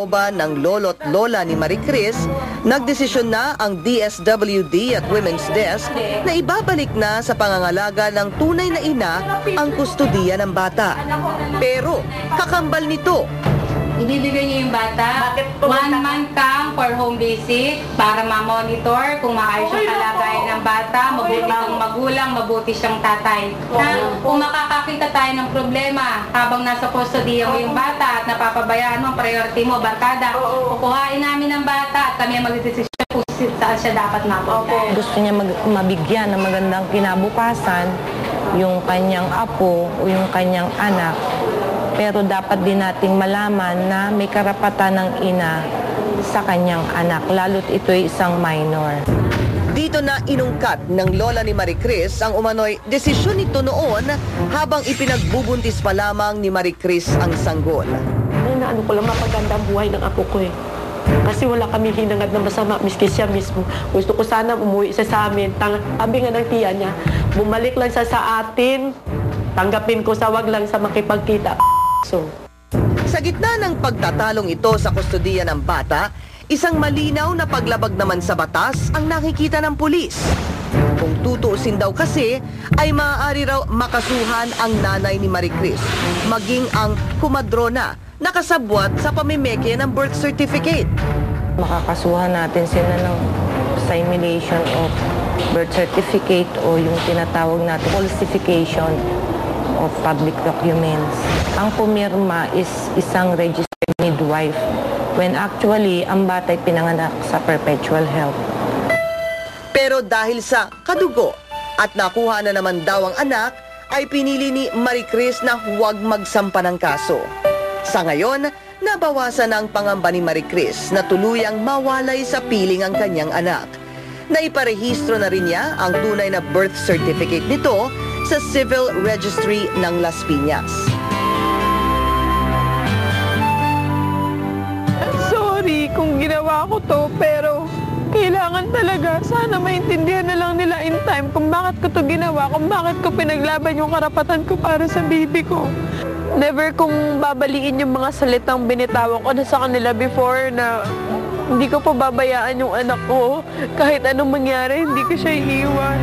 Ba ng lolo't lola ni Marie Chris, nagdesisyon na ang DSWD at Women's Desk na ibabalik na sa pangangalaga ng tunay na ina ang kustudiya ng bata. Pero kakambal nito, ibibigay niyo yung bata, 1 month kang for home visit para ma-monitor kung maayos yung kalagayan ng bata, mabuti siyang magulang, mabuti siyang tatay. Kung makakakita tayo ng problema habang nasa kustodiya mo yung bata at napapabayaan mo, priority mo, barkada, kukuhain namin ng bata at kami ang magdedesisyon kung saan siya dapat mapunta. Gusto niya mabigyan ng magandang kinabukasan yung kanyang apo o yung kanyang anak. Pero dapat din nating malaman na may karapatan ng ina sa kanyang anak, lalo't ito'y isang minor. Dito na inungkat ng lola ni Marie Chris ang umano'y desisyon nito noon habang ipinagbubuntis pa lamang ni Marie Chris ang sanggol. Ano ko lang, mapaganda ang buhay ng apo ko eh. Kasi wala kami hinangad na masama, miski siya mismo. Gusto ko sana umuwi siya sa amin. Sabi nga ng tiya niya, bumalik lang siya sa atin, tanggapin ko sa wag lang sa makipagkita. Sa gitna ng pagtatalong ito sa kustodiya ng bata, isang malinaw na paglabag naman sa batas ang nakikita ng pulis. Kung tutuusin daw kasi, ay maaari raw makasuhan ang nanay ni Marie Chris, maging ang kumadrona nakasabwat sa pamimeke ng birth certificate. Makakasuhan natin sila ng simulation of birth certificate o yung tinatawag natin falsification of public documents. Ang pumirma is isang registered midwife when actually ang bata'y pinanganak sa perpetual help. Pero dahil sa kadugo at nakuha na naman daw ang anak, ay pinili ni Marie Chris na huwag magsampa ng kaso. Sa ngayon, nabawasan na ang pangamba ni Marie Chris na tuluyang mawalay sa piling ang kanyang anak. Naiparehistro na rin niya ang tunay na birth certificate nito sa Civil Registry ng Las Piñas. Sorry kung ginawa ko to, pero kailangan talaga. Sana maintindihan na lang nila in time kung bakit ko to ginawa, kung bakit ko pinaglaban yung karapatan ko para sa baby ko. Never kong babaliin yung mga salitang binitawan ko na sa kanila before na hindi ko pa babayaan yung anak ko. Kahit anong mangyari, hindi ko siya iiwan.